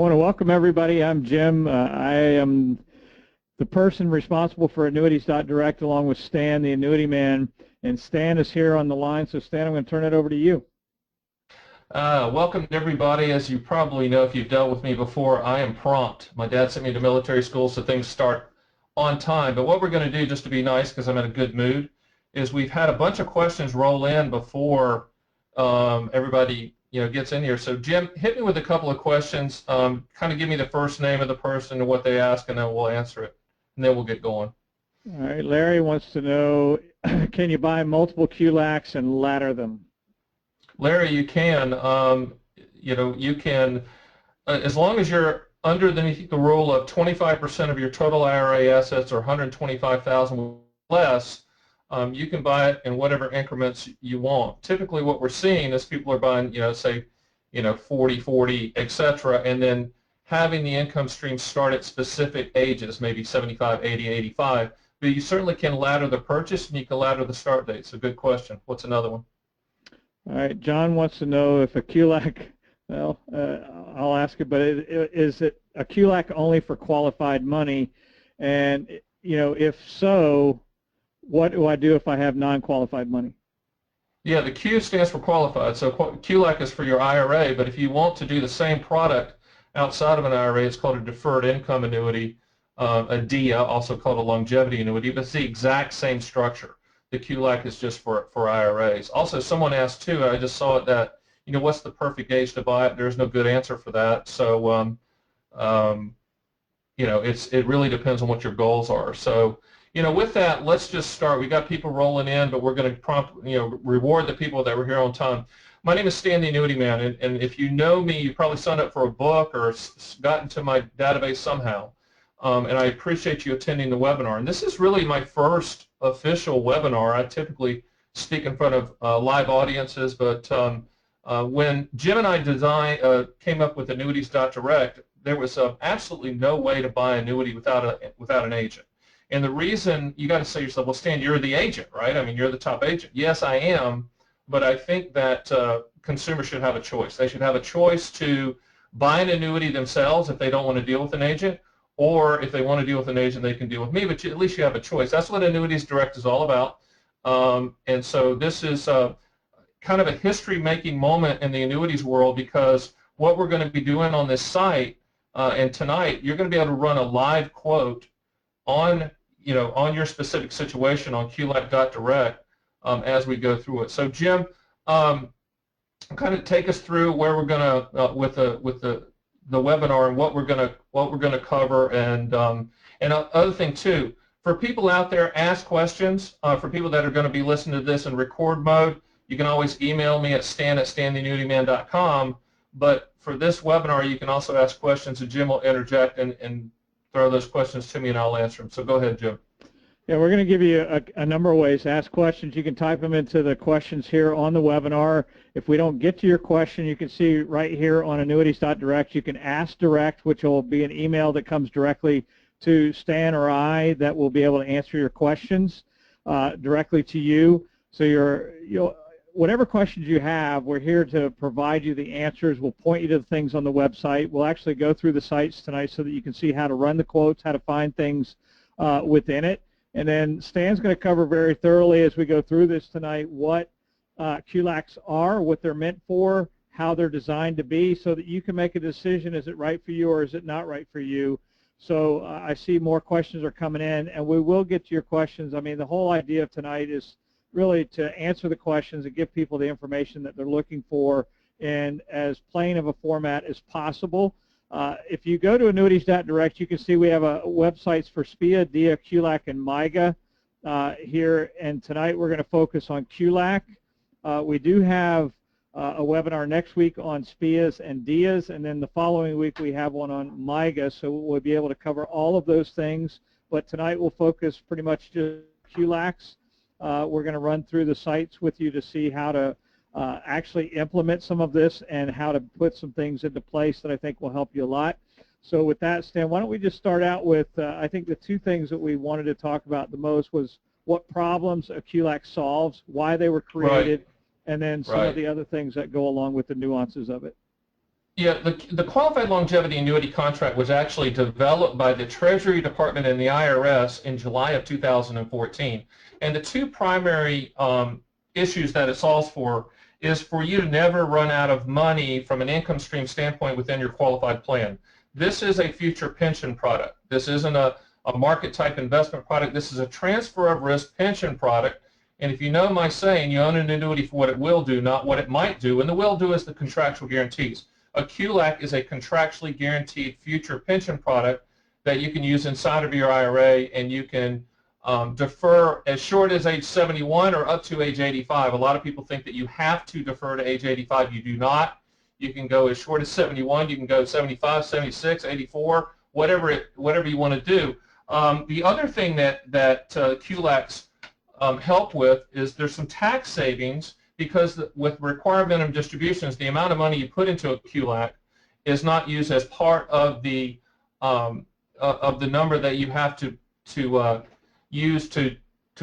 want to welcome everybody. I'm Jim. I am the person responsible for Annuities.direct along with Stan, the annuity man. And Stan is here on the line. So Stan, I'm going to turn it over to you. Welcome to everybody. As you probably know, if you've dealt with me before, I am prompt. My dad sent me to military school, so things start on time. But what we're going to do, just to be nice because I'm in a good mood, is we've had a bunch of questions roll in before everybody gets in here. So Jim, hit me with a couple of questions. Kind of give me the first name of the person and what they ask, and then we'll answer it, and then we'll get going. All right. Larry wants to know, can you buy multiple QLACs and ladder them? Larry, you can. You can, as long as you're underneath the rule of 25% of your total IRA assets or $125,000 less, you can buy it in whatever increments you want. Typically, what we're seeing is people are buying, say, 40, etc., and then having the income stream start at specific ages, maybe 75, 80, 85. But you certainly can ladder the purchase, and you can ladder the start date. So good question. What's another one? All right, John wants to know if a QLAC, well, I'll ask it, but is it a QLAC only for qualified money? And, if so, what do I do if I have non-qualified money? Yeah, the Q stands for qualified. So QLAC is for your IRA, but if you want to do the same product outside of an IRA, it's called a deferred income annuity, a DIA, also called a longevity annuity, but it's the exact same structure. The QLAC is just for IRAs. Also, someone asked too, I just saw it, that, what's the perfect age to buy it? There's no good answer for that. So, it really depends on what your goals are. So, with that, let's just start. We got people rolling in, but we're going to reward the people that were here on time. My name is Stan, the annuity man, and if you know me, you probably signed up for a book or got into my database somehow. And I appreciate you attending the webinar. And this is really my first official webinar. I typically speak in front of live audiences, but when Jim and I came up with Annuities.direct, there was absolutely no way to buy annuity without an agent. And the reason, you got to say to yourself, well, Stan, you're the agent, right? I mean, you're the top agent. Yes, I am, but I think that consumers should have a choice. They should have a choice to buy an annuity themselves if they don't want to deal with an agent, or if they want to deal with an agent, they can deal with me, but at least you have a choice. That's what Annuities.direct is all about. And so this is kind of a history-making moment in the annuities world, because what we're going to be doing on this site, and tonight, you're going to be able to run a live quote on your specific situation on QLAC.direct as we go through it. So Jim, kind of take us through where we're going to with the webinar and what we're going to cover, and other thing too, for people out there, ask questions. For people that are going to be listening to this in record mode, you can always email me at stan@stantheannuityman.com. But for this webinar, you can also ask questions, and Jim will interject and throw those questions to me, and I'll answer them. So go ahead, Jim. Yeah, we're going to give you a number of ways to ask questions. You can type them into the questions here on the webinar. If we don't get to your question, you can see right here on Annuities.direct, you can ask direct, which will be an email that comes directly to Stan or I that will be able to answer your questions directly to you. So whatever questions you have, we're here to provide you the answers. We'll point you to the things on the website. We'll actually go through the sites tonight so that you can see how to run the quotes, how to find things within it. And then Stan's going to cover very thoroughly as we go through this tonight what QLACs are, what they're meant for, how they're designed to be, so that you can make a decision, is it right for you or is it not right for you. So I see more questions are coming in, and we will get to your questions. I mean, the whole idea of tonight is really to answer the questions and give people the information that they're looking for in as plain of a format as possible. If you go to Annuities.direct, you can see we have websites for SPIA, DIA, QLAC, and MIGA here, and tonight we're going to focus on QLAC. We do have a webinar next week on SPIAs and DIAs, and then the following week we have one on MIGA, so we'll be able to cover all of those things, but tonight we'll focus pretty much just QLACs. We're going to run through the sites with you to see how to actually implement some of this and how to put some things into place that I think will help you a lot. So with that, Stan, why don't we just start out with, I think the two things that we wanted to talk about the most was what problems a QLAC solves, why they were created, and then some of the other things that go along with the nuances of it. Yeah, the qualified longevity annuity contract was actually developed by the Treasury Department and the IRS in July of 2014. And the two primary issues that it solves for is for you to never run out of money from an income stream standpoint within your qualified plan. This is a future pension product. This isn't a market type investment product. This is a transfer of risk pension product. And if you know my saying, you own an annuity for what it will do, not what it might do. And the will do is the contractual guarantees. A QLAC is a contractually guaranteed future pension product that you can use inside of your IRA, and you can defer as short as age 71 or up to age 85. A lot of people think that you have to defer to age 85. You do not. You can go as short as 71. You can go 75, 76, 84, whatever you want to do. The other thing that QLACs help with is there's some tax savings, because with required minimum distributions, the amount of money you put into a QLAC is not used as part of the number that you have to use to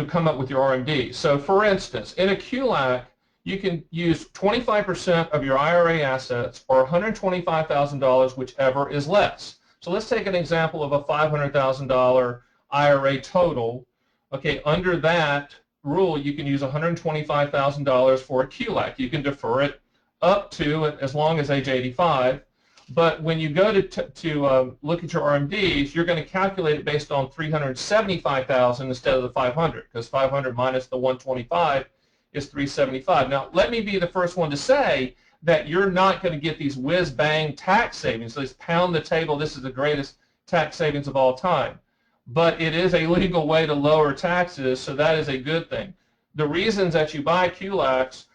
come up with your RMD. So, for instance, in a QLAC, you can use 25% of your IRA assets or $125,000, whichever is less. So let's take an example of a $500,000 IRA total. Okay, under that rule, you can use $125,000 for a QLAC. You can defer it up to as long as age 85. But when you go to look at your RMDs, you're going to calculate it based on $375,000 instead of the 500, because 500 minus the 125 is 375. Now, let me be the first one to say that you're not going to get these whiz-bang tax savings. Let's pound the table. This is the greatest tax savings of all time. But it is a legal way to lower taxes, so that is a good thing. The reasons that you buy QLACs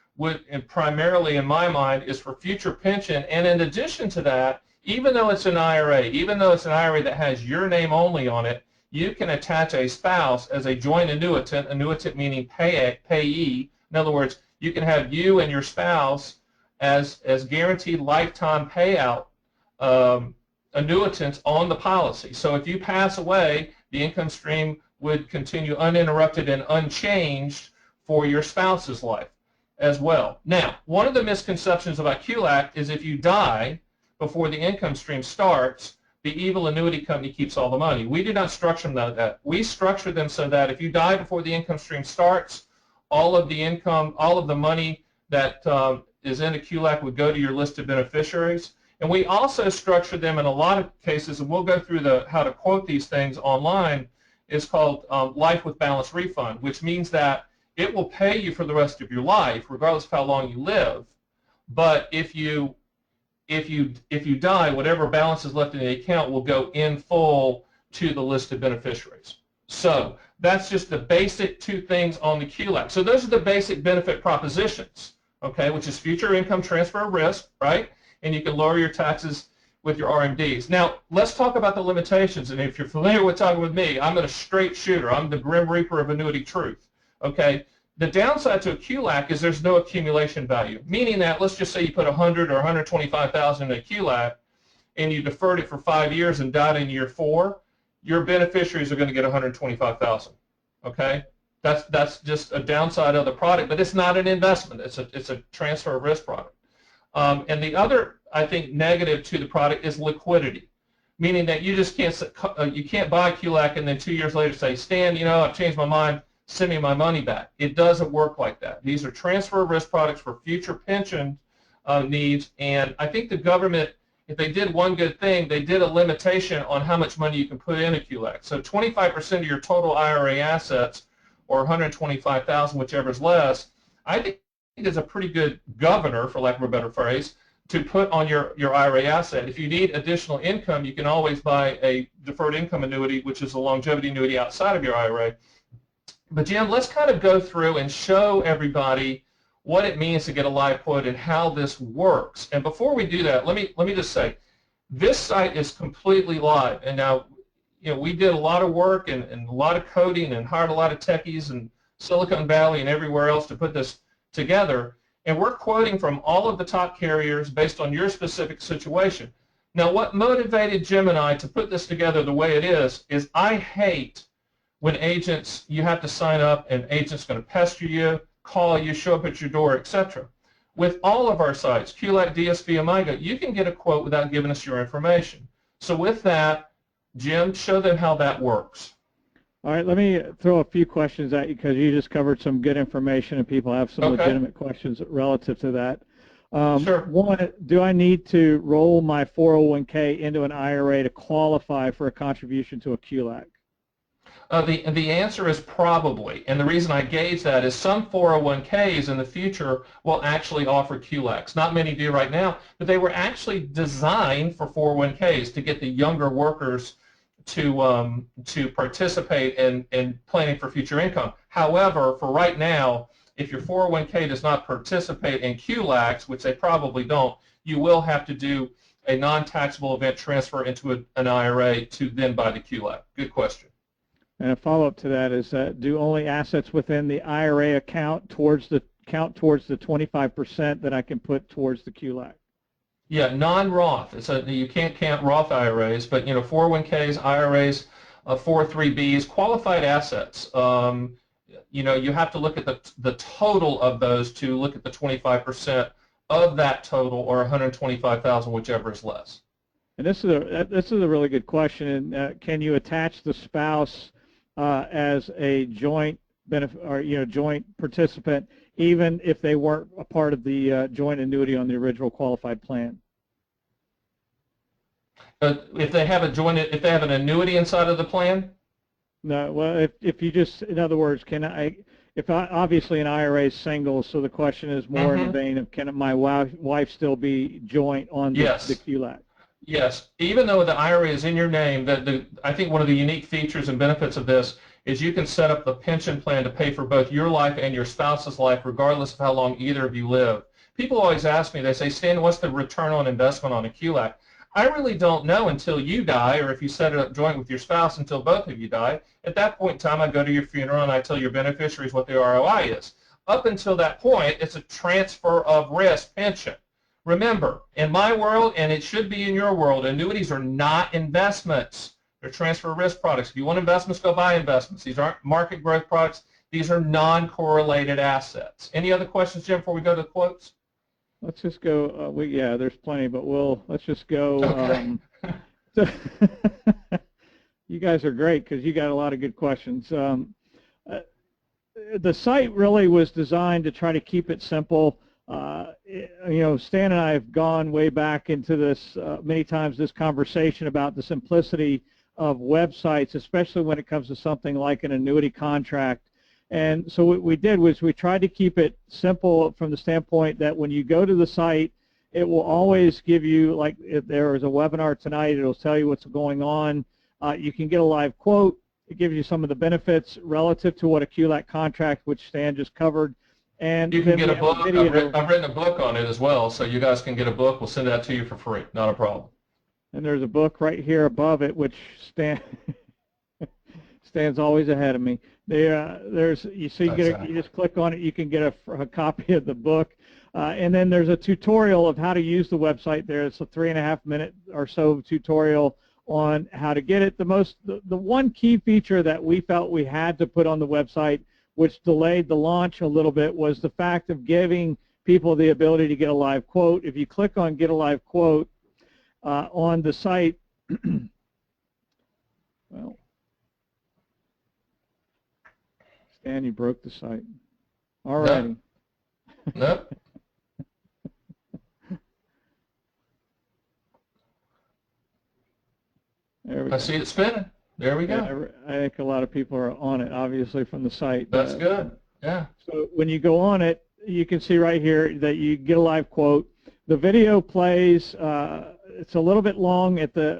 and primarily in my mind is for future pension, and in addition to that, even though it's an IRA, even though it's an IRA that has your name only on it, you can attach a spouse as a joint annuitant meaning payee. In other words, you can have you and your spouse as guaranteed lifetime payout annuitants on the policy. So if you pass away, the income stream would continue uninterrupted and unchanged for your spouse's life as well. Now, one of the misconceptions about QLAC is if you die before the income stream starts, the evil annuity company keeps all the money. We do not structure them like that. We structure them so that if you die before the income stream starts, all of the income, all of the money that is in a QLAC would go to your listed beneficiaries. And we also structure them in a lot of cases, and we'll go through how to quote these things online, is called life with balance refund, which means that it will pay you for the rest of your life, regardless of how long you live. But if you die, whatever balance is left in the account will go in full to the listed beneficiaries. So that's just the basic two things on the QLAC. So those are the basic benefit propositions, okay, which is future income transfer of risk, right? And you can lower your taxes with your RMDs. Now, let's talk about the limitations. And if you're familiar with talking with me, I'm a straight shooter. I'm the grim reaper of annuity truth, okay? The downside to a QLAC is there's no accumulation value, meaning that let's just say you put 100 or 125,000 in a QLAC and you deferred it for 5 years and died in year 4, your beneficiaries are going to get 125,000, okay? That's just a downside of the product, but it's not an investment. It's a transfer of risk product. And the other, I think, negative to the product is liquidity, meaning that you just can't buy a QLAC and then 2 years later say, Stan, you know, I've changed my mind, send me my money back. It doesn't work like that. These are transfer of risk products for future pension needs, and I think the government, if they did one good thing, they did a limitation on how much money you can put in a QLAC. So 25% of your total IRA assets, or 125,000, whichever is less, I think is a pretty good governor, for lack of a better phrase, to put on your IRA asset. If you need additional income, you can always buy a deferred income annuity, which is a longevity annuity outside of your IRA. But Jim, let's kind of go through and show everybody what it means to get a live quote and how this works. And before we do that, let me just say, this site is completely live. And now, you know, we did a lot of work and a lot of coding and hired a lot of techies in Silicon Valley and everywhere else to put this together. And we're quoting from all of the top carriers based on your specific situation. Now, what motivated Jim and I to put this together the way it is I hate when agents, you have to sign up and agents going to pester you, call you, show up at your door, etc. With all of our sites, QLAC, DSV, and MIGA, you can get a quote without giving us your information. So with that, Jim, show them how that works. All right, let me throw a few questions at you because you just covered some good information and people have some legitimate questions relative to that. Sure. One, do I need to roll my 401k into an IRA to qualify for a contribution to a QLAC? The answer is probably, and the reason I gauge that is some 401ks in the future will actually offer QLACs. Not many do right now, but they were actually designed for 401ks to get the younger workers to participate in planning for future income. However, for right now, if your 401k does not participate in QLACs, which they probably don't, you will have to do a non-taxable event transfer into an IRA to then buy the QLAC. Good question. And a follow-up to that is, do only assets within the IRA count towards the 25% that I can put towards the QLAC? Yeah, non-Roth. You can't count Roth IRAs, but 401ks, IRAs, 403bs, qualified assets. You have to look at the total of those to look at the 25% of that total, or 125,000, whichever is less. And this is a really good question. And can you attach the spouse as a joint benefit or joint participant, even if they weren't a part of the joint annuity on the original qualified plan? If they have an annuity inside of the plan? No. Well, if you just, in other words, obviously an IRA is single, so the question is more in the vein of, can my wife still be joint on the QLAC? Yes, even though the IRA is in your name, I think one of the unique features and benefits of this is you can set up the pension plan to pay for both your life and your spouse's life, regardless of how long either of you live. People always ask me, they say, Stan, what's the return on investment on a QLAC? I really don't know until you die, or if you set it up joint with your spouse until both of you die. At that point in time, I go to your funeral and I tell your beneficiaries what the ROI is. Up until that point, it's a transfer of risk pension. Remember, in my world, and it should be in your world, annuities are not investments. They're transfer risk products. If you want investments, go buy investments. These aren't market growth products. These are non-correlated assets. Any other questions, Jim, before we go to the quotes? Let's just go. Yeah, there's plenty, but let's just go. Okay. You guys are great because you got a lot of good questions. The site really was designed to try to keep it simple. Stan and I have gone way back into this many times, this conversation about the simplicity of websites, especially when it comes to something like an annuity contract. And so what we did was we tried to keep it simple from the standpoint that when you go to the site, it will always give you, like if there is a webinar tonight, it'll tell you what's going on. You can get a live quote. It gives you some of the benefits relative to what a QLAC contract, which Stan just covered. And you can get a book. I've written a book on it as well, so you guys can get a book. We'll send that to you for free. Not a problem. And there's a book right here above it, which Stan's always ahead of me. You just click on it. You can get a copy of the book, and then there's a tutorial of how to use the website. There, it's a 3.5-minute or so tutorial on how to get it. The one key feature that we felt we had to put on the website, which delayed the launch a little bit, was the fact of giving people the ability to get a live quote. If you click on Get a Live Quote on the site, well, Stan, you broke the site already. Nope. There we go. I see it spinning. There we go. I think a lot of people are on it, obviously, from the site. That's good. Yeah. So when you go on it, you can see right here that you get a live quote. The video plays. It's a little bit long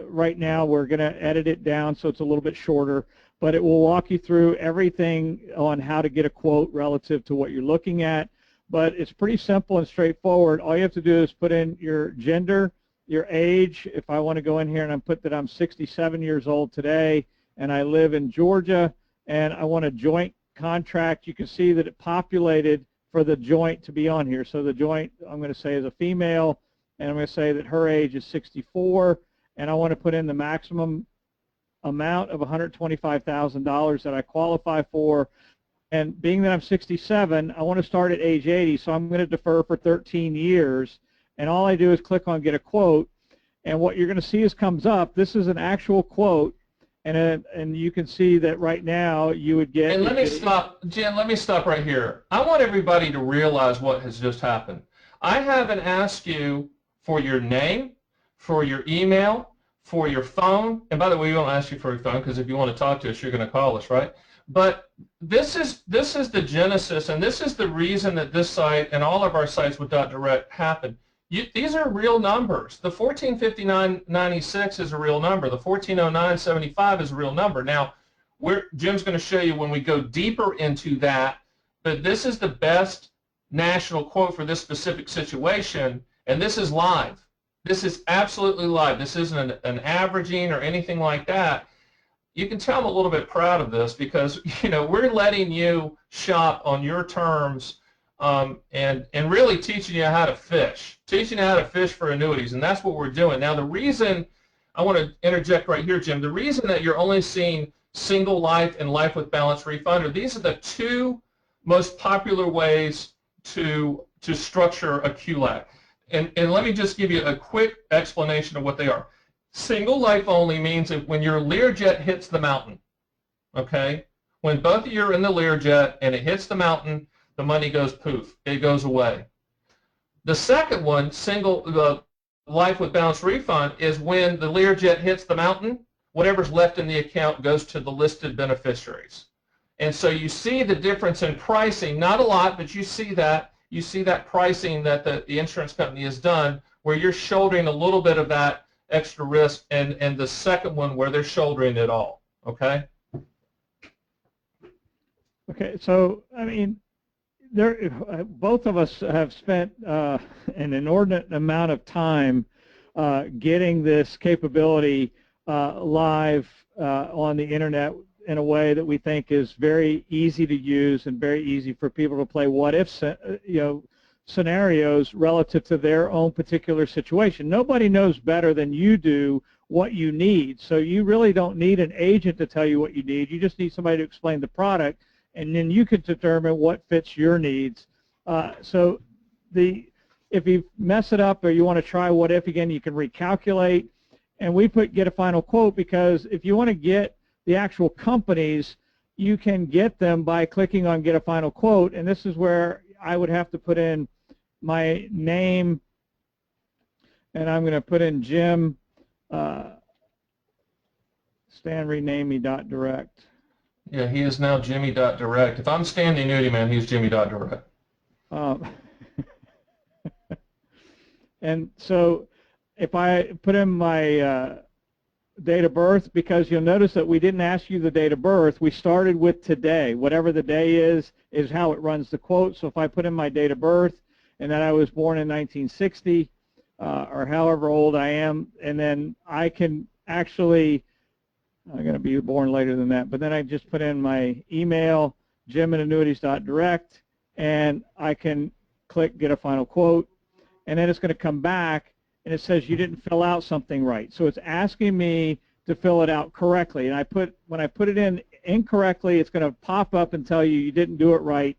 right now. We're going to edit it down so it's a little bit shorter, but it will walk you through everything on how to get a quote relative to what you're looking at. But it's pretty simple and straightforward. All you have to do is put in your gender, your age. If I want to go in here and I put that I'm 67 years old today and I live in Georgia and I want a joint contract, you can see that it populated for the joint to be on here. So the joint, I'm going to say, is a female, and I'm going to say that her age is 64, and I want to put in the maximum amount of $125,000 that I qualify for, And being that I'm 67, I want to start at age 80, so I'm going to defer for 13 years. And all I do is click on get a quote, and what you're going to see is comes up. This is an actual quote, and you can see that right now you would get. And let me stop, Jen, let me stop right here. I want everybody to realize what has just happened. I haven't asked you for your name, for your email, for your phone, and by the way, we won't ask you for your phone because if you want to talk to us, you're going to call us, right? But this is the genesis, and this is the reason that this site and all of our sites with .direct happen. These are real numbers. The 1459.96 is a real number. The 1409.75 is a real number. Now, Jim's going to show you when we go deeper into that, but this is the best national quote for this specific situation, and this is live. This is absolutely live. This isn't an averaging or anything like that. You can tell I'm a little bit proud of this because, you know, we're letting you shop on your terms and really teaching you how to fish, for annuities, and that's what we're doing. Now, the reason I want to interject right here, Jim, the reason that you're only seeing single life and life with balance refund, these are the two most popular ways to structure a QLAC. And let me just give you a quick explanation of what they are. Single life only means that when your Learjet hits the mountain, okay, when both of you are in the Learjet and it hits the mountain, the money goes poof, it goes away. The second one, the life with balance refund, is when the Learjet hits the mountain, whatever's left in the account goes to the listed beneficiaries. And so you see the difference in pricing, not a lot, but you see that pricing that the insurance company has done where you're shouldering a little bit of that extra risk, and the second one where they're shouldering it all, okay? Okay, so, I mean, both of us have spent an inordinate amount of time getting this capability live on the internet in a way that we think is very easy to use and very easy for people to play what-if scenarios relative to their own particular situation. Nobody knows better than you do what you need, so you really don't need an agent to tell you what you need. You just need somebody to explain the product, and then you can determine what fits your needs. So if you mess it up or you want to try what if again, you can recalculate, and we put get a final quote because if you want to get the actual companies, you can get them by clicking on get a final quote, and this is where I would have to put in my name, and I'm going to put in Jim Stan rename me .direct. Yeah, he is now Jimmy.direct. If I'm Stan the Annuity Man, he's Jimmy.direct. And so if I put in my date of birth, because you'll notice that we didn't ask you the date of birth, we started with today. Whatever the day is how it runs the quote. So if I put in my date of birth and that I was born in 1960 or however old I am, and then I can actually, I'm going to be born later than that, but then I just put in my email, jim@annuities.direct, and I can click get a final quote, and then it's going to come back and it says you didn't fill out something right. So it's asking me to fill it out correctly, and when I put it in incorrectly, it's going to pop up and tell you didn't do it right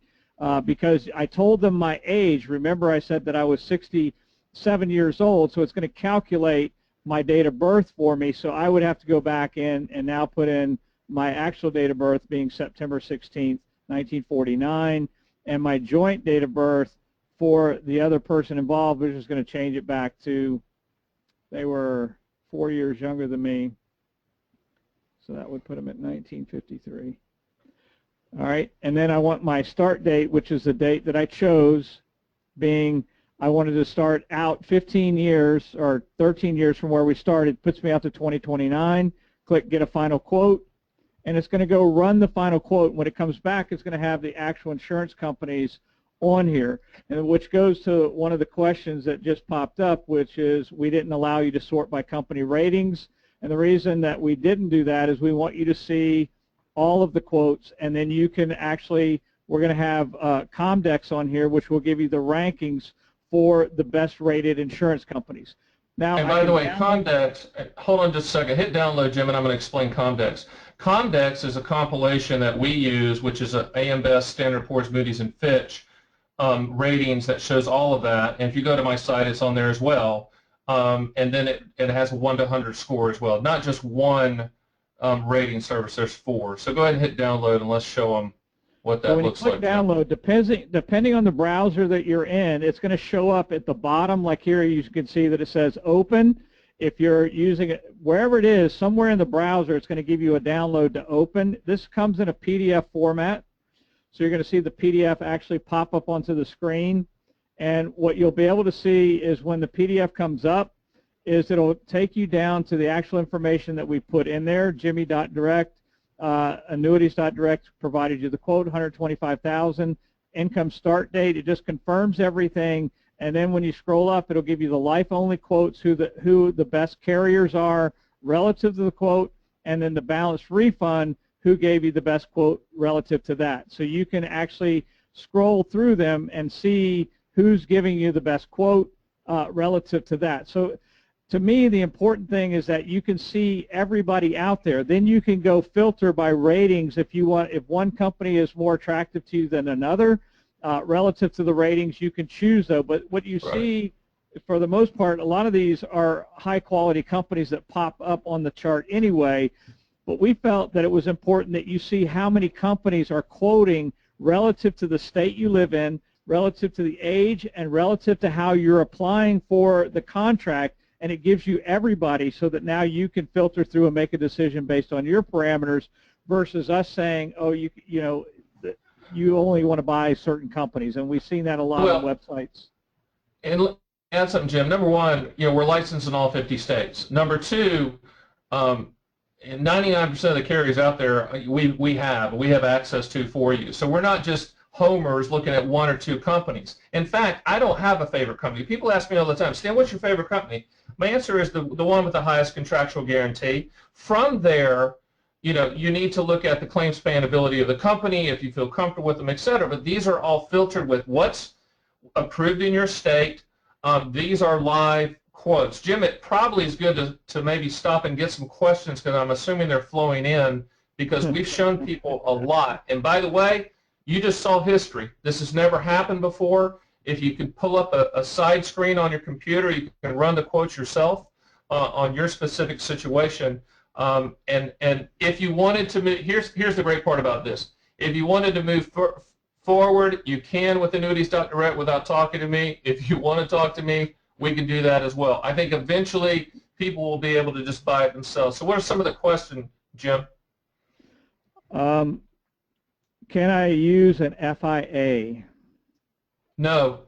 because I told them my age. Remember I said that I was 67 years old, so it's going to calculate my date of birth for me, so I would have to go back in and now put in my actual date of birth being September 16th, 1949, and my joint date of birth for the other person involved, which is going to change it back to, they were 4 years younger than me, so that would put them at 1953. All right, and then I want my start date, which is the date that I chose, being I wanted to start out 15 years or 13 years from where we started. Puts me out to 2029. Click get a final quote, and it's going to go run the final quote. When it comes back, it's going to have the actual insurance companies on here, and which goes to one of the questions that just popped up, which is we didn't allow you to sort by company ratings, and the reason that we didn't do that is we want you to see all of the quotes, and then you can actually, we're going to have Comdex on here, which will give you the rankings for the best rated insurance companies. Now And I by the can way, download. Comdex, hold on just a second. Hit download, Jim, and I'm going to explain Comdex. Comdex is a compilation that we use, which is a AM Best, Standard & Poor's, Moody's, and Fitch ratings that shows all of that. And if you go to my site, it's on there as well. And then it has a 1 to 100 score as well. Not just one rating service, there's 4. So go ahead and hit download and let's show them what So that when you looks click like, Jim. download, depending on the browser that you're in, it's going to show up at the bottom. Like here, you can see that it says open. If you're using it, wherever it is, somewhere in the browser, it's going to give you a download to open. This comes in a PDF format. So you're going to see the PDF actually pop up onto the screen. And what you'll be able to see is when the PDF comes up, is it'll take you down to the actual information that we put in there, Jimmy.direct. Annuities.direct provided you the quote, 125,000, income start date. It just confirms everything, and then when you scroll up, it'll give you the life-only quotes, who the best carriers are relative to the quote, and then the balanced refund, who gave you the best quote relative to that. So you can actually scroll through them and see who's giving you the best quote relative to that. So to me, the important thing is that you can see everybody out there. Then you can go filter by ratings if you want. If one company is more attractive to you than another, relative to the ratings, you can choose though. But what you see, for the most part, a lot of these are high-quality companies that pop up on the chart anyway. But we felt that it was important that you see how many companies are quoting relative to the state you live in, relative to the age, and relative to how you're applying for the contract. And it gives you everybody, so that now you can filter through and make a decision based on your parameters, versus us saying, oh, you know, you only want to buy certain companies. And we've seen that a lot on websites. And add something, Jim. Number one, you know, we're licensed in all 50 states. Number two, 99% of the carriers out there we have access to for you. So we're not just homers looking at 1 or 2 companies. In fact, I don't have a favorite company. People ask me all the time, Stan, what's your favorite company? My answer is the one with the highest contractual guarantee. From there, you know, you need to look at the claim spanability of the company, if you feel comfortable with them, et cetera. But these are all filtered with what's approved in your state. These are live quotes. Jim, it probably is good to maybe stop and get some questions, because I'm assuming they're flowing in, because we've shown people a lot. And by the way, you just saw history. This has never happened before. If you can pull up a side screen on your computer, you can run the quotes yourself on your specific situation. And if you wanted to move, here's the great part about this. If you wanted to move forward, you can with Annuities.direct without talking to me. If you want to talk to me, we can do that as well. I think eventually people will be able to just buy it themselves. So what are some of the questions, Jim? Can I use an FIA? No.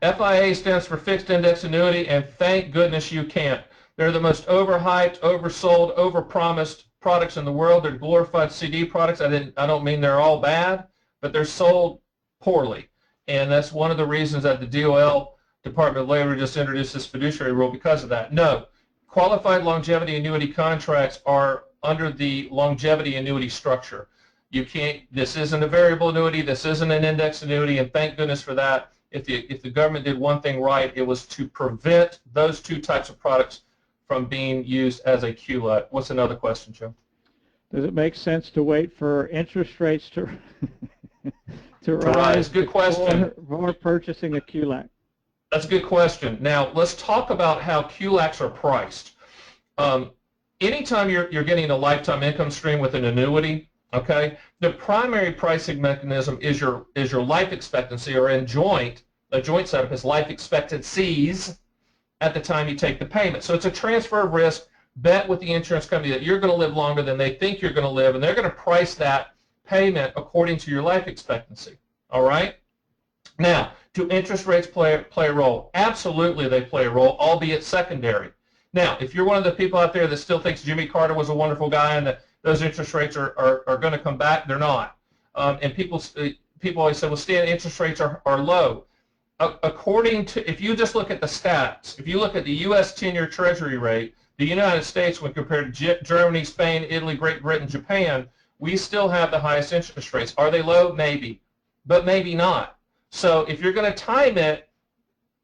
FIA stands for fixed index annuity, and thank goodness you can't. They're the most overhyped, oversold, overpromised products in the world. They're glorified CD products. I don't mean they're all bad, but they're sold poorly. And that's one of the reasons that the DOL, Department of Labor, just introduced this fiduciary rule because of that. No. Qualified longevity annuity contracts are under the longevity annuity structure. You can't, this isn't a variable annuity, this isn't an index annuity, and thank goodness for that. If the government did one thing right, it was to prevent those 2 types of products from being used as a QLAC. What's another question, Joe? Does it make sense to wait for interest rates to rise Good question. before purchasing a QLAC? That's a good question. Now, let's talk about how QLACs are priced. Anytime you're getting a lifetime income stream with an annuity, okay, the primary pricing mechanism is your life expectancy, or a joint setup is life expectancies at the time you take the payment. So it's a transfer of risk bet with the insurance company that you're going to live longer than they think you're going to live, and they're going to price that payment according to your life expectancy. All right? Now, do interest rates play a role? Absolutely they play a role, albeit secondary. Now, if you're one of the people out there that still thinks Jimmy Carter was a wonderful guy and that those interest rates are going to come back, they're not. And people always say, well, Stan, interest rates are low. According to, if you just look at the stats, if you look at the U.S. 10-year Treasury rate, the United States, when compared to Germany, Spain, Italy, Great Britain, Japan, we still have the highest interest rates. Are they low? Maybe, but maybe not. So if you're going to time it,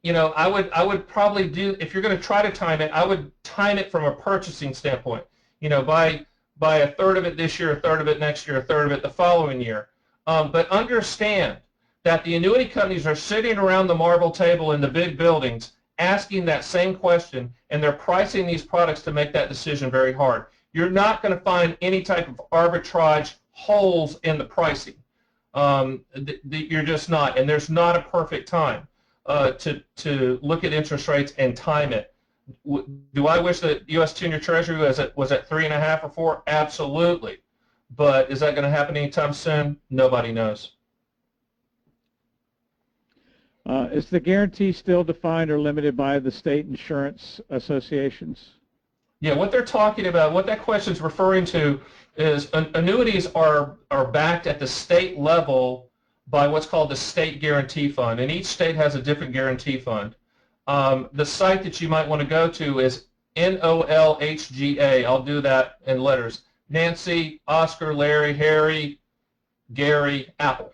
you know, I would probably do, if you're going to try to time it, I would time it from a purchasing standpoint. You know, buy a third of it this year, a third of it next year, a third of it the following year. But understand that the annuity companies are sitting around the marble table in the big buildings asking that same question, and they're pricing these products to make that decision very hard. You're not going to find any type of arbitrage holes in the pricing. You're just not, and there's not a perfect time to look at interest rates and time it. Do I wish that U.S. 10-year Treasury was at 3.5 or 4? Absolutely. But is that going to happen anytime soon? Nobody knows. Is the guarantee still defined or limited by the state insurance associations? Yeah, what they're talking about, what that question is referring to is annuities are backed at the state level by what's called the state guarantee fund, and each state has a different guarantee fund. The site that you might want to go to is NOLHGA. I'll do that in letters. Nancy, Oscar, Larry, Harry, Gary, Apple.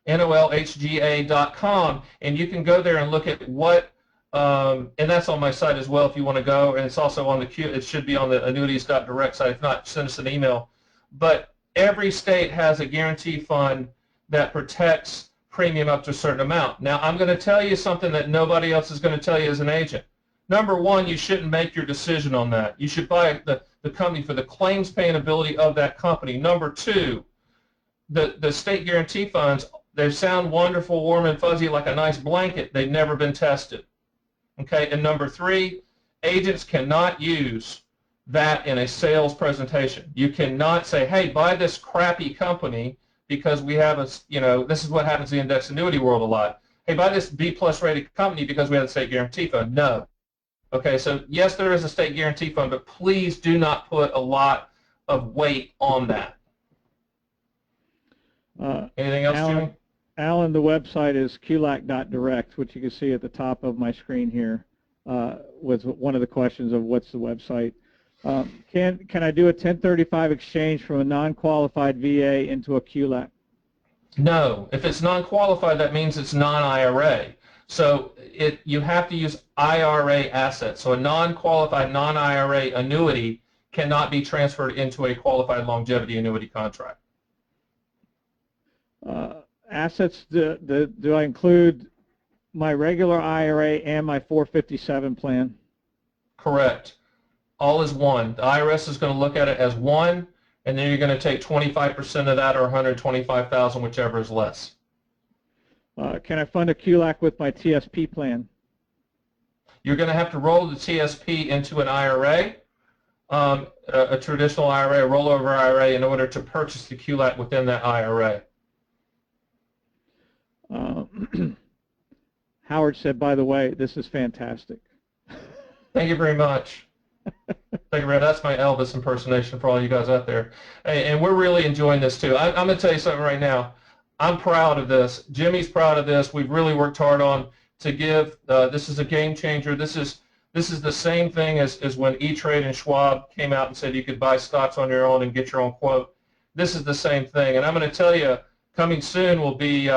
NOLHGA.com, and you can go there and look at what, and that's on my site as well if you want to go, and it's also on the it should be on the annuities.direct site. If not, send us an email. But every state has a guarantee fund that protects premium up to a certain amount. Now, I'm going to tell you something that nobody else is going to tell you as an agent. Number one, you shouldn't make your decision on that. You should buy the company for the claims paying ability of that company. Number two, the state guarantee funds, they sound wonderful, warm and fuzzy like a nice blanket. They've never been tested. Okay, and number three, agents cannot use that in a sales presentation. You cannot say, hey, buy this crappy company because we have a, you know, this is what happens in the index annuity world a lot. Hey, buy this B+ rated company because we have a state guarantee fund. No. Okay, so yes, there is a state guarantee fund, but please do not put a lot of weight on that. Anything else, Jimmy? Alan, the website is QLAC.direct, which you can see at the top of my screen here, was one of the questions of what's the website. Can I do a 1035 exchange from a non-qualified VA into a QLAC? No. If it's non-qualified, that means it's non-IRA. So you have to use IRA assets. So a non-qualified, non-IRA annuity cannot be transferred into a qualified longevity annuity contract. Assets, do I include my regular IRA and my 457 plan? Correct. All is one. The IRS is going to look at it as one, and then you're going to take 25% of that or 125,000, whichever is less. Can I fund a QLAC with my TSP plan? You're going to have to roll the TSP into an IRA, a traditional IRA, a rollover IRA, in order to purchase the QLAC within that IRA. Howard said, by the way, this is fantastic. Thank you very much. Thank you, Red. That's my Elvis impersonation for all you guys out there. Hey, and we're really enjoying this too. I'm going to tell you something right now. I'm proud of this. Jimmy's proud of this. We've really worked hard on to give. This is a game changer. This is the same thing as when E-Trade and Schwab came out and said you could buy stocks on your own and get your own quote. This is the same thing. And I'm going to tell you, coming soon will be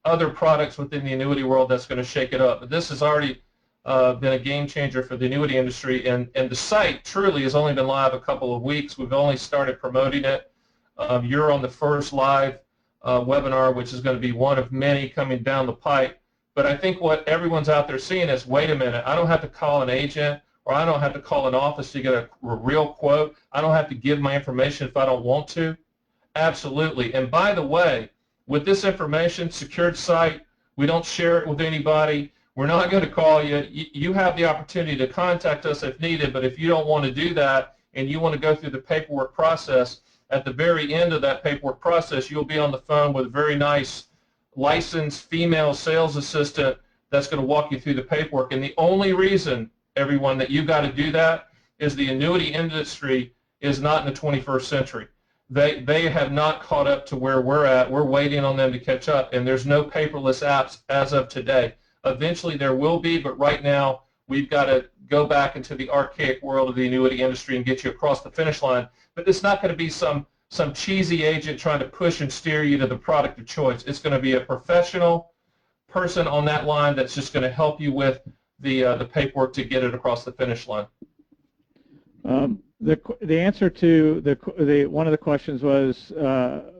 other products within the annuity world that's going to shake it up. But this has already been a game changer for the annuity industry, and the site truly has only been live a couple of weeks. We've only started promoting it. You're on the first live webinar, which is going to be one of many coming down the pipe. But I think what everyone's out there seeing is, wait a minute, I don't have to call an agent, or I don't have to call an office to get a real quote. I don't have to give my information if I don't want to. Absolutely. And by the way, with this information, secured site, we don't share it with anybody. We're not going to call you. You have the opportunity to contact us if needed, but if you don't want to do that and you want to go through the paperwork process, at the very end of that paperwork process, you'll be on the phone with a very nice licensed female sales assistant that's going to walk you through the paperwork. And the only reason, everyone, that you've got to do that is the annuity industry is not in the 21st century. They have not caught up to where we're at. We're waiting on them to catch up, and there's no paperless apps as of today. Eventually there will be, but right now we've got to go back into the archaic world of the annuity industry and get you across the finish line. But it's not going to be some cheesy agent trying to push and steer you to the product of choice. It's going to be a professional person on that line that's just going to help you with the paperwork to get it across the finish line. The answer to the one of the questions was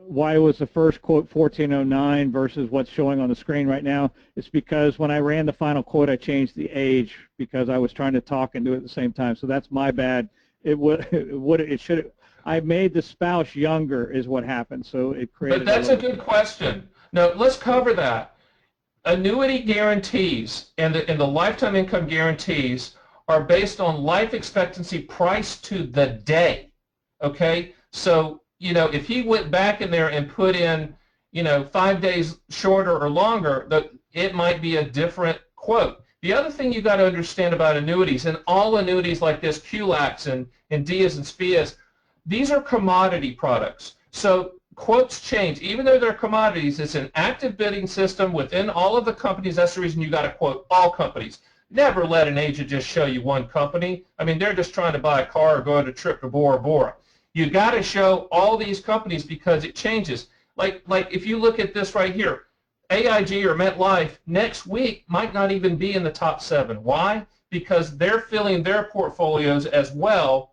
why was the first quote 1409 versus what's showing on the screen right now? It's because when I ran the final quote, I changed the age because I was trying to talk and do it at the same time. So that's my bad. It should. I made the spouse younger is what happened. So it created. But that's a good question. Now let's cover that. Annuity guarantees and the lifetime income guarantees are based on life expectancy priced to the day, okay? So, you know, if he went back in there and put in, you know, 5 days shorter or longer, it might be a different quote. The other thing you got to understand about annuities, and all annuities like this, QLACs and DIAs and SPIAs, these are commodity products. So quotes change. Even though they're commodities, it's an active bidding system within all of the companies. That's the reason you got to quote all companies. Never let an agent just show you one company. I mean, they're just trying to buy a car or go on a trip to Bora Bora. You got to show all these companies because it changes. Like if you look at this right here, AIG or MetLife next week might not even be in the top 7. Why? Because they're filling their portfolios as well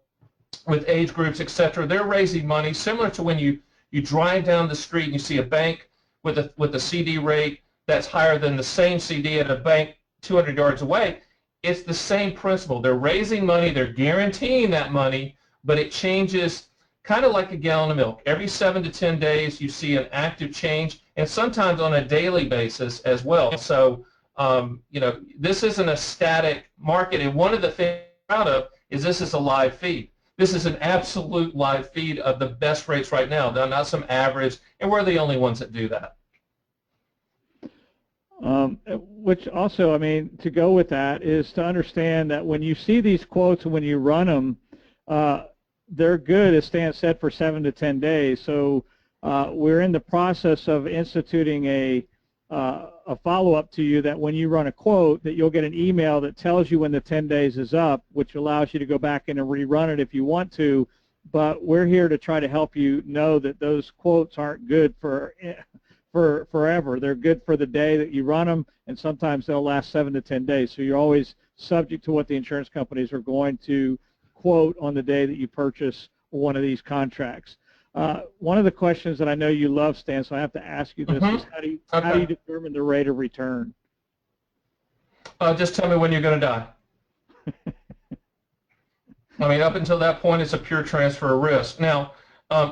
with age groups, etc. They're raising money similar to when you drive down the street and you see a bank with a CD rate that's higher than the same CD at a bank 200 yards away. It's the same principle. They're raising money, they're guaranteeing that money, but it changes kind of like a gallon of milk. Every 7 to 10 days you see an active change, and sometimes on a daily basis as well. So, you know, this isn't a static market, and one of the things I'm proud of is this is a live feed. This is an absolute live feed of the best rates right now. They're not some average, and we're the only ones that do that. Which also, I mean, to go with that is to understand that when you see these quotes and when you run them, they're good, as Stan said, for 7 to 10 days. So we're in the process of instituting a follow-up to you that when you run a quote, that you'll get an email that tells you when the 10 days is up, which allows you to go back in and rerun it if you want to. But we're here to try to help you know that those quotes aren't good for forever. They're good for the day that you run them, and sometimes they'll last 7 to 10 days. So you're always subject to what the insurance companies are going to quote on the day that you purchase one of these contracts. One of the questions that I know you love, Stan, so I have to ask you this, is how do you determine the rate of return? Just tell me when you're going to die. I mean, up until that point, it's a pure transfer of risk. Now,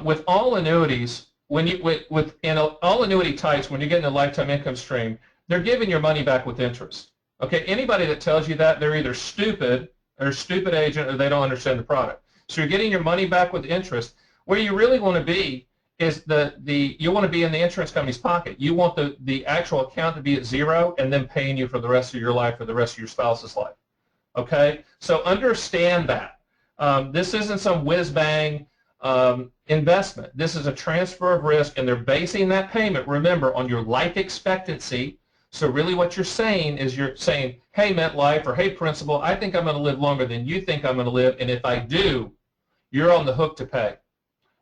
with all annuities, in all annuity types, when you get in a lifetime income stream, they're giving your money back with interest. Okay, anybody that tells you that, they're either stupid or a stupid agent, or they don't understand the product. So you're getting your money back with interest. Where you really want to be is you want to be in the insurance company's pocket. You want the actual account to be at 0 and then paying you for the rest of your life or the rest of your spouse's life. Okay, so understand that. This isn't some whiz-bang investment. This is a transfer of risk, and they're basing that payment, remember, on your life expectancy. So really what you're saying is you're saying, hey, MetLife, or hey, Principal, I think I'm going to live longer than you think I'm going to live, and if I do, you're on the hook to pay.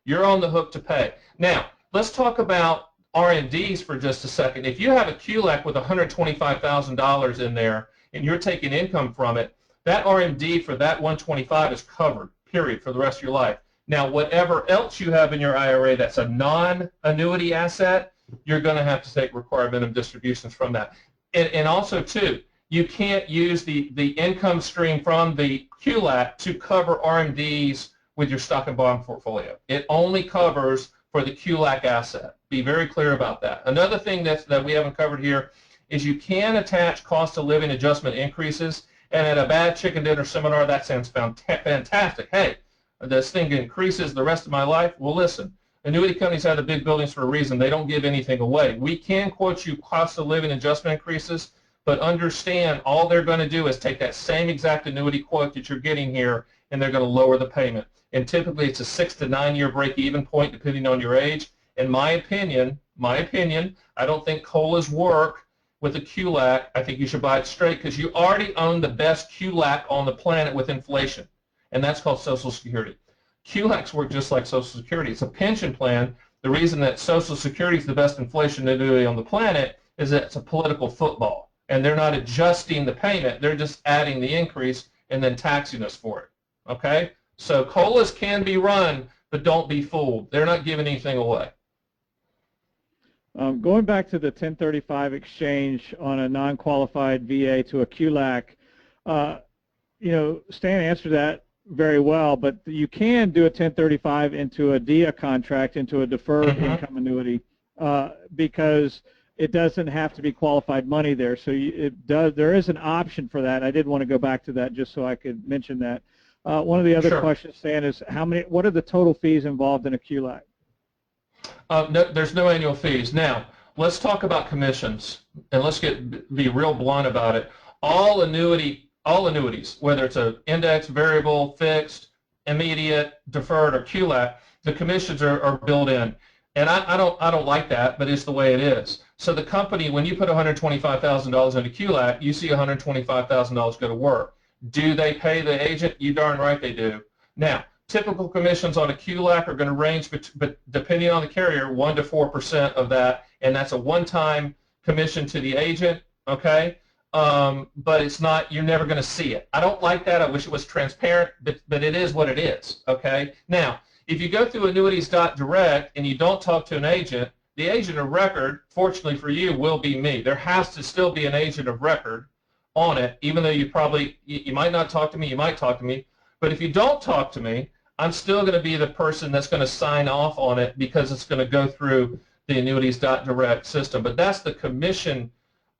You're on the hook to pay. Now, let's talk about RMDs for just a second. If you have a QLAC with $125,000 in there and you're taking income from it, that RMD for that $125,000 is covered, period, for the rest of your life. Now, whatever else you have in your IRA that's a non-annuity asset, you're going to have to take required minimum distributions from that. And also, too, you can't use the income stream from the QLAC to cover RMDs with your stock and bond portfolio. It only covers for the QLAC asset. Be very clear about that. Another thing that we haven't covered here is you can attach cost of living adjustment increases, and at a bad chicken dinner seminar, that sounds fantastic. Hey, this thing increases the rest of my life. Well, listen, annuity companies have the big buildings for a reason. They don't give anything away. We can quote you cost of living adjustment increases, but understand all they're going to do is take that same exact annuity quote that you're getting here, and they're going to lower the payment. And typically it's a 6 to 9 year break-even point depending on your age. In my opinion, I don't think COLAs work with a QLAC. I think you should buy it straight because you already own the best QLAC on the planet with inflation, and that's called Social Security. QLACs work just like Social Security. It's a pension plan. The reason that Social Security is the best inflation annuity on the planet is that it's a political football, and they're not adjusting the payment. They're just adding the increase and then taxing us for it. Okay? So COLAs can be run, but don't be fooled. They're not giving anything away. Going back to the 1035 exchange on a non-qualified VA to a QLAC, you know, Stan answered that very well, but you can do a 1035 into a DIA contract, into a deferred income annuity, because it doesn't have to be qualified money there. So there is an option for that. I did want to go back to that just so I could mention that. One of the other questions, Stan, is what are the total fees involved in a QLAC? No, there's no annual fees. Now, let's talk about commissions, and let's be real blunt about it. All annuities, whether it's an index, variable, fixed, immediate, deferred, or QLAC, the commissions are built in. And I don't like that, but it's the way it is. So the company, when you put $125,000 into QLAC, you see $125,000 go to work. Do they pay the agent? You darn right they do. Now, typical commissions on a QLAC are going to range, but depending on the carrier, 1 to 4% of that, and that's a one-time commission to the agent, okay? But it's not, you're never going to see it. I don't like that. I wish it was transparent, but it is what it is, okay? Now, if you go through annuities.direct and you don't talk to an agent, the agent of record, fortunately for you, will be me. There has to still be an agent of record on it, even though you might not talk to me, you might talk to me, but if you don't talk to me, I'm still going to be the person that's going to sign off on it because it's going to go through the annuities.direct system. But that's the commission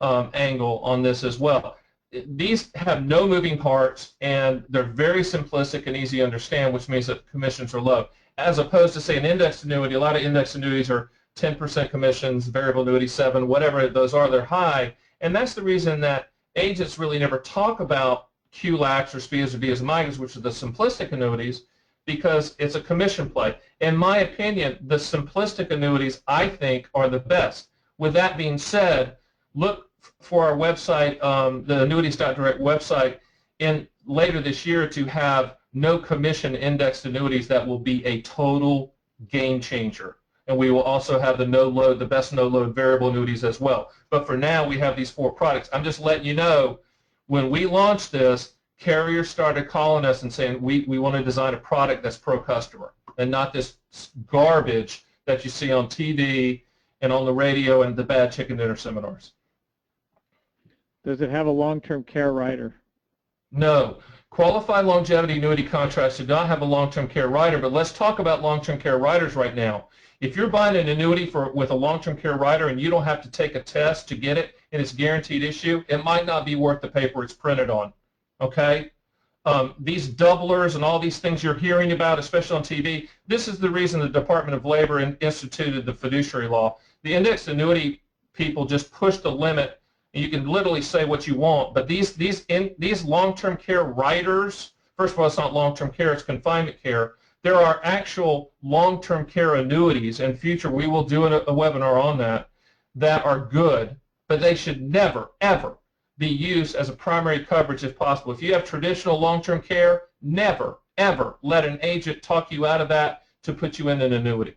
angle on this as well. These have no moving parts, and they're very simplistic and easy to understand, which means that commissions are low. As opposed to, say, an indexed annuity, a lot of indexed annuities are 10% commissions, variable annuity 7, whatever those are, they're high. And that's the reason that agents really never talk about QLACs or SPIAs or VIAs and MIGAs, which are the simplistic annuities, because it's a commission play. In my opinion, the simplistic annuities, I think, are the best. With that being said, look for our website, the annuities.direct website, later this year to have no commission indexed annuities that will be a total game changer. And we will also have the best no-load variable annuities as well. But for now, we have these 4 products. I'm just letting you know, when we launched this, carriers started calling us and saying, we want to design a product that's pro-customer and not this garbage that you see on TV and on the radio and the bad chicken dinner seminars. Does it have a long-term care rider? No. Qualified longevity annuity contracts do not have a long-term care rider, but let's talk about long-term care riders right now. If you're buying an annuity with a long-term care rider and you don't have to take a test to get it and it's guaranteed issue, it might not be worth the paper it's printed on. Okay? These doublers and all these things you're hearing about, especially on TV, this is the reason the Department of Labor instituted the fiduciary law. The indexed annuity people just push the limit, and you can literally say what you want, but these long-term care riders, first of all, it's not long-term care, it's confinement care. There are actual long-term care annuities. In future, we will do a webinar on that are good, but they should never, ever be used as a primary coverage if possible. If you have traditional long-term care, never, ever let an agent talk you out of that to put you in an annuity.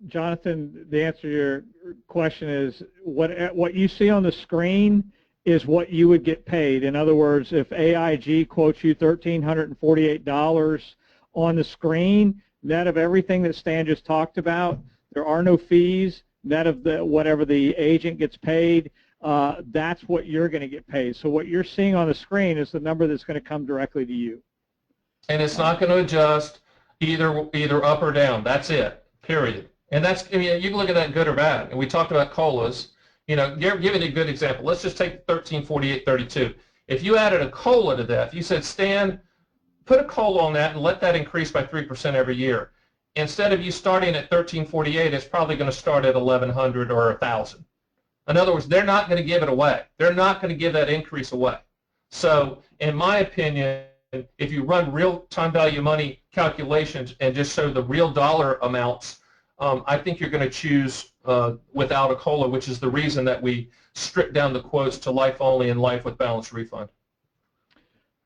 Jonathan, the answer to your question is what you see on the screen is what you would get paid. In other words, if AIG quotes you $1,348 on the screen, net of everything that Stan just talked about, there are no fees, net of whatever the agent gets paid, that's what you're going to get paid. So what you're seeing on the screen is the number that's going to come directly to you. And it's not going to adjust either up or down. That's it, period. And that's, I mean, you can look at that good or bad. And we talked about COLAs. You know, giving a good example. Let's just take 1348.32. If you added a COLA to that, if you said, Stan, put a COLA on that and let that increase by 3% every year. Instead of you starting at 1348, it's probably going to start at 1100 or 1000. In other words, they're not going to give it away. They're not going to give that increase away. So, in my opinion, if you run real time value money calculations and just show the real dollar amounts, I think you're going to choose without a COLA, which is the reason that we stripped down the quotes to life only and life with balanced refund.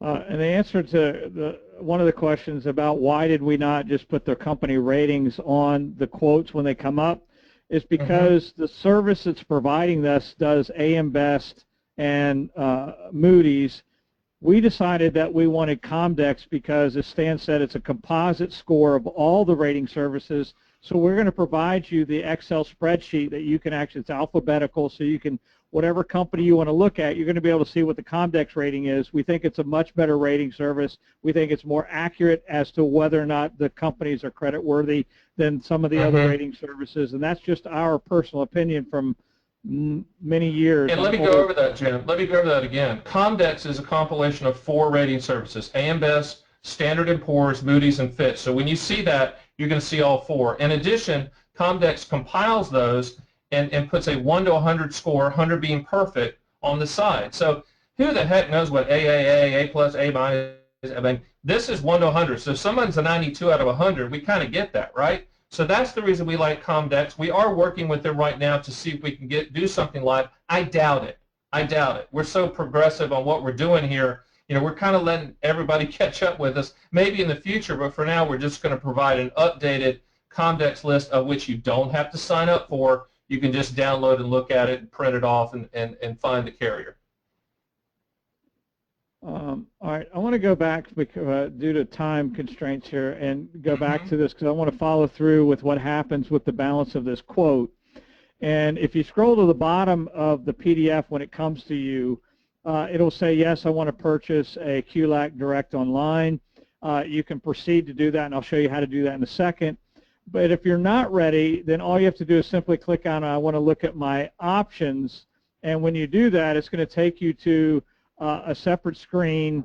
And the answer to one of the questions about why did we not just put the company ratings on the quotes when they come up is because the service that's providing this does AM Best and Moody's. We decided that we wanted Comdex because, as Stan said, it's a composite score of all the rating services. So we're going to provide you the Excel spreadsheet that you can actually, it's alphabetical, so you can, whatever company you want to look at, you're going to be able to see what the Comdex rating is. We think it's a much better rating service. We think it's more accurate as to whether or not the companies are creditworthy than some of the other rating services, and that's just our personal opinion from many years. And let me go over that, Jim. Let me go over that again. Comdex is a compilation of 4 rating services: AM Best, Standard & Poor's, Moody's, and Fitch. So when you see that, you're going to see all 4. In addition, Comdex compiles those and puts a 1 to 100 score, 100 being perfect, on the side. So who the heck knows what AAA, A+, A-, is? I mean, this is 1 to 100. So if someone's a 92 out of 100, we kind of get that, right? So that's the reason we like Comdex. We are working with them right now to see if we can do something live. I doubt it. I doubt it. We're so progressive on what we're doing here. You know, we're kind of letting everybody catch up with us, maybe in the future, but for now we're just going to provide an updated Comdex list of which you don't have to sign up for. You can just download and look at it and print it off and find the carrier. All right, I want to go back because, due to time constraints here, and go back to this because I want to follow through with what happens with the balance of this quote. And if you scroll to the bottom of the PDF when it comes to you, it'll say, yes, I want to purchase a QLAC Direct online. You can proceed to do that, and I'll show you how to do that in a second. But if you're not ready, then all you have to do is simply click on, I want to look at my options. And when you do that, it's going to take you to a separate screen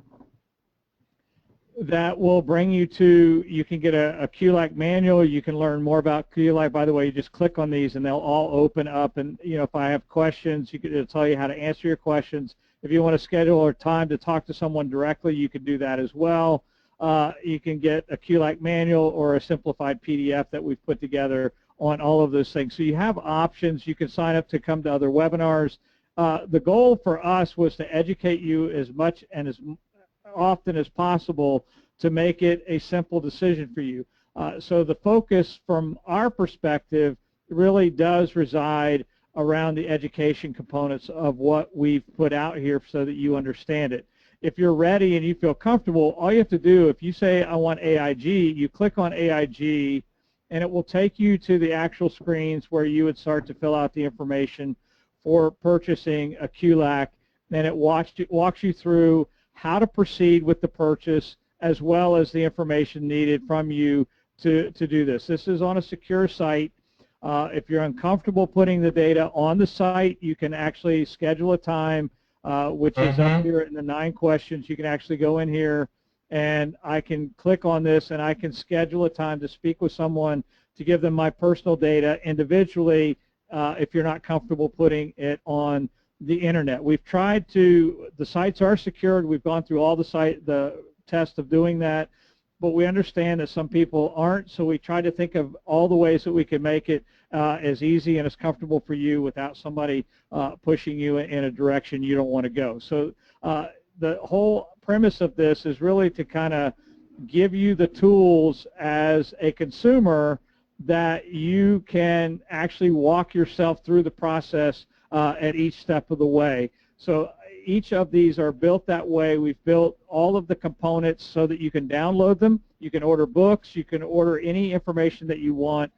that will bring you to, you can get a QLAC manual. You can learn more about QLAC. By the way, you just click on these and they'll all open up. And, you know, if I have questions, it'll tell you how to answer your questions. If you want to schedule a time to talk to someone directly, you can do that as well. You can get a QLAC manual or a simplified PDF that we've put together on all of those things. So you have options. You can sign up to come to other webinars. The goal for us was to educate you as much and as often as possible to make it a simple decision for you. So the focus from our perspective really does reside around the education components of what we've put out here so that you understand it. If you're ready and you feel comfortable, all you have to do, if you say I want AIG, you click on AIG and it will take you to the actual screens where you would start to fill out the information for purchasing a QLAC, and it walks you through how to proceed with the purchase as well as the information needed from you to do this. This is on a secure site. If you're uncomfortable putting the data on the site, you can actually schedule a time, which is up here in the 9 questions. You can actually go in here and I can click on this and I can schedule a time to speak with someone to give them my personal data individually if you're not comfortable putting it on the internet. We've tried to, the sites are secured. We've gone through all the tests of doing that, but we understand that some people aren't, so we try to think of all the ways that we can make it as easy and as comfortable for you without somebody pushing you in a direction you don't want to go. So the whole premise of this is really to kind of give you the tools as a consumer that you can actually walk yourself through the process at each step of the way. So each of these are built that way. We've built all of the components so that you can download them. You can order books. You can order any information that you want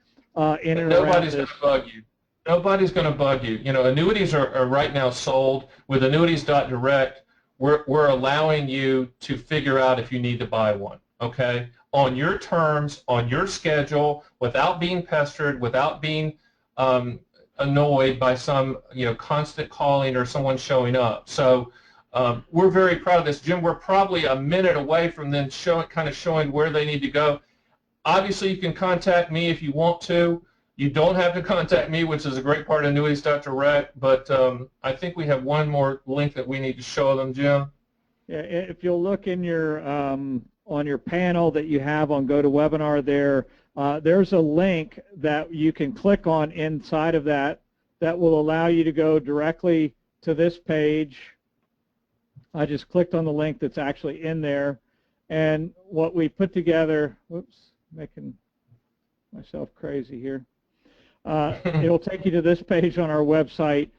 in and around this. Nobody's going to bug you. Nobody's going to bug you. You know, annuities are right now sold. With annuities.direct, we're allowing you to figure out if you need to buy one, okay? On your terms, on your schedule, without being pestered, without being annoyed by some, you know, constant calling or someone showing up. So we're very proud of this. Jim, we're probably a minute away from them kind of showing where they need to go. Obviously, you can contact me if you want to. You don't have to contact me, which is a great part of annuities.direct, but I think we have one more link that we need to show them, Jim. Yeah, if you'll look in your on your panel that you have on GoToWebinar there, there's a link that you can click on inside of that will allow you to go directly to this page. I just clicked on the link that's actually in there, and what we put together, whoops, making myself crazy here. It'll take you to this page on our website,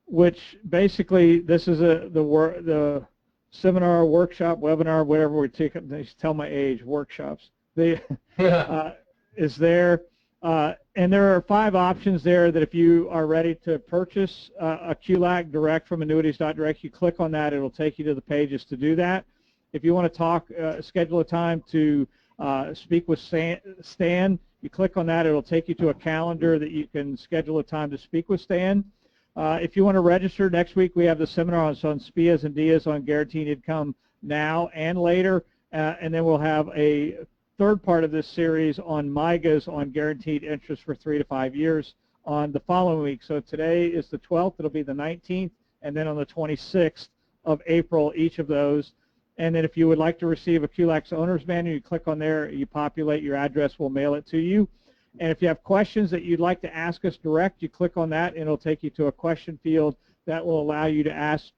which basically this is the seminar, workshop, webinar, whatever we take. They tell my age, workshops. Is there, and there are 5 options there that if you are ready to purchase a QLAC direct from annuities.direct, you click on that, it'll take you to the pages to do that. If you want to talk, schedule a time to speak with Stan, you click on that, it'll take you to a calendar that you can schedule a time to speak with Stan. If you want to register, next week we have the seminar on SPIAs and DIAs on guaranteed income now and later, and then we'll have a third part of this series on MIGAs on guaranteed interest for 3 to 5 years on the following week. So today is the 12th, it'll be the 19th, and then on the 26th of April, each of those. And then if you would like to receive a QLAC's owner's manual, you click on there, you populate your address, we'll mail it to you. And if you have questions that you'd like to ask us direct, you click on that and it'll take you to a question field that will allow you to ask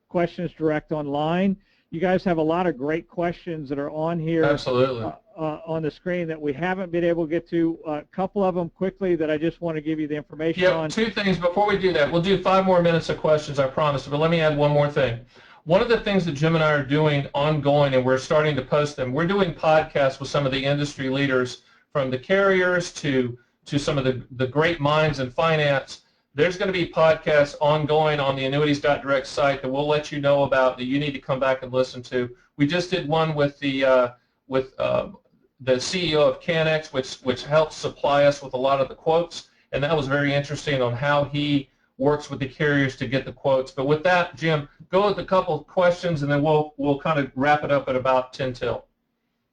questions direct online. You guys have a lot of great questions that are on here. Absolutely. On the screen that we haven't been able to get to. A couple of them quickly that I just want to give you the information on. 2 things before we do that. We'll do 5 more minutes of questions, I promise, but let me add one more thing. One of the things that Jim and I are doing ongoing, and we're starting to post them, we're doing podcasts with some of the industry leaders, from the carriers to some of the great minds in finance. There's going to be podcasts ongoing on the annuities.direct site that we'll let you know about, that you need to come back and listen to. We just did one with the CEO of CanX, which helps supply us with a lot of the quotes, and that was very interesting on how he works with the carriers to get the quotes. But with that, Jim, go with a couple of questions, and then we'll kind of wrap it up at about 10 till.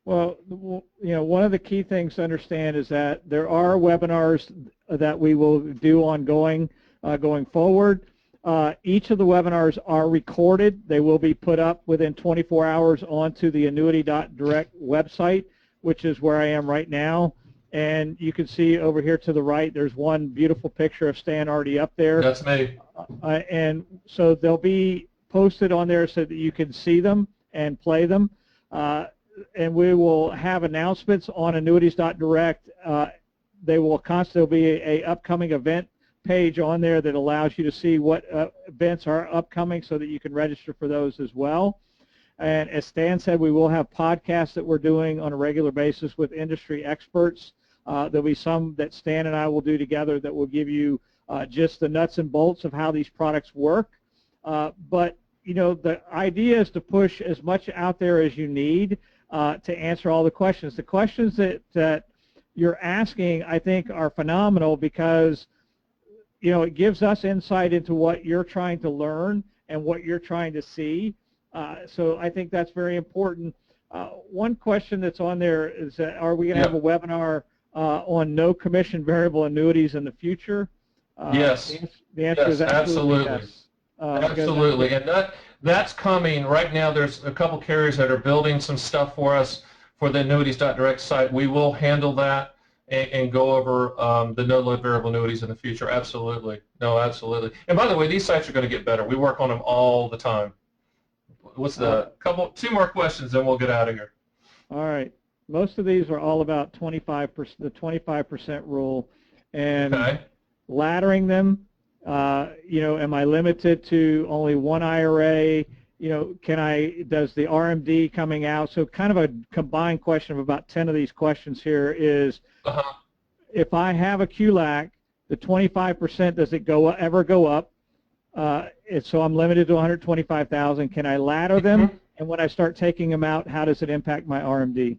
Well, you know, one of the key things to understand is that there are webinars that we will do ongoing going forward. Each of the webinars are recorded. They will be put up within 24 hours onto the annuity.direct website, which is where I am right now. And you can see over here to the right, there's one beautiful picture of Stan already up there. That's me. And so they'll be posted on there so that you can see them and play them. And we will have announcements on annuities.direct. They will constantly be a upcoming event page on there that allows you to see what events are upcoming so that you can register for those as well. And as Stan said, we will have podcasts that we're doing on a regular basis with industry experts. There'll be some that Stan and I will do together that will give you just the nuts and bolts of how these products work. But, you know, the idea is to push as much out there as you need to answer all the questions. The questions that you're asking, I think, are phenomenal because, you know, it gives us insight into what you're trying to learn and what you're trying to see. So I think that's very important. One question that's on there is that, are we going to have a webinar on no commission variable annuities in the future? Yes. The answer is absolutely yes. Absolutely, and that's coming right now. There's a couple carriers that are building some stuff for us for the annuities.direct site. We will handle that and go over the no-load variable annuities in the future. Absolutely. No, absolutely. And by the way, these sites are going to get better. We work on them all the time. What's the two more questions, then we'll get out of here. All right. Most of these are all about 25%, the 25% rule, and laddering them. You know, am I limited to only one IRA? You know, does the RMD coming out? So kind of a combined question of about 10 of these questions here is, if I have a QLAC, the 25%, does it ever go up? So I'm limited to 125,000. Can I ladder them? And when I start taking them out, how does it impact my RMD?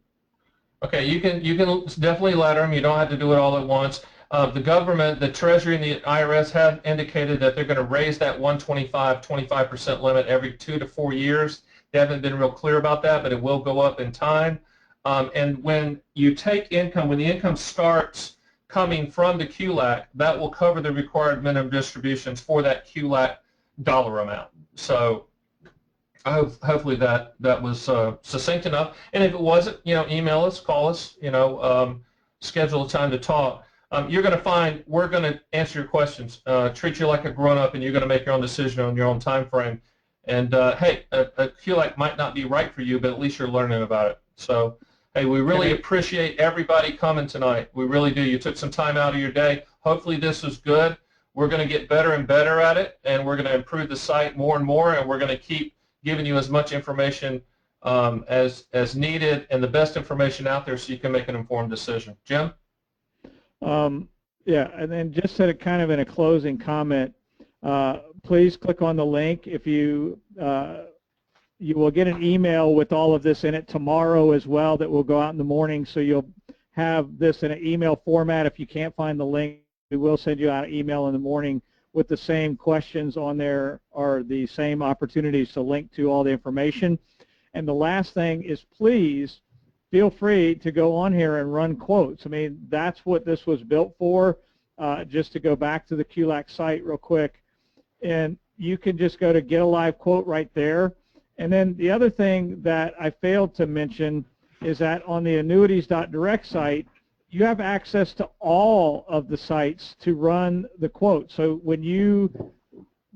Okay, you can definitely ladder them. You don't have to do it all at once. The government, the Treasury, and the IRS have indicated that they're going to raise that 25% limit every 2 to 4 years. They haven't been real clear about that, but it will go up in time. And when you take income, when the income starts coming from the QLAC, that will cover the required minimum distributions for that QLAC dollar amount. So hopefully that was succinct enough. And if it wasn't, you know, email us, call us, you know, schedule a time to talk. You're going to find we're going to answer your questions, treat you like a grown-up, and you're going to make your own decision on your own time frame. And hey, a QLAC might not be right for you, but at least you're learning about it. So hey, we really appreciate everybody coming tonight. We really do. You took some time out of your day. Hopefully this was good. We're going to get better and better at it, and we're going to improve the site more and more, and we're going to keep giving you as much information as needed and the best information out there so you can make an informed decision. Jim? Yeah, and then just said it kind of in a closing comment, please click on the link. If you will get an email with all of this in it tomorrow as well that will go out in the morning, so you'll have this in an email format. If you can't find the link, we will send you out an email in the morning with the same questions on there or the same opportunities to link to all the information. And the last thing is, please feel free to go on here and run quotes. I mean, that's what this was built for. Just to go back to the QLAC site real quick, and you can just go to get a live quote right there. And then the other thing that I failed to mention is that on the annuities.direct site, you have access to all of the sites to run the quote. So when you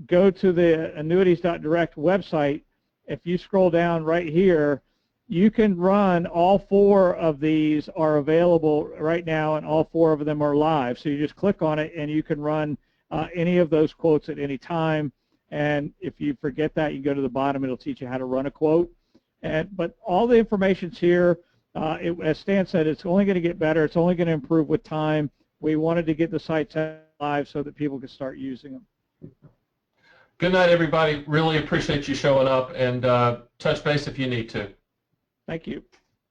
go to the annuities.direct website, if you scroll down right here, you can run all 4 of these are available right now, and all 4 of them are live. So you just click on it and you can run any of those quotes at any time. And if you forget that, you go to the bottom, it'll teach you how to run a quote. But all the information's here. As Stan said, it's only going to get better. It's only going to improve with time. We wanted to get the sites live so that people can start using them. Good night, everybody. Really appreciate you showing up, and touch base if you need to. Thank you.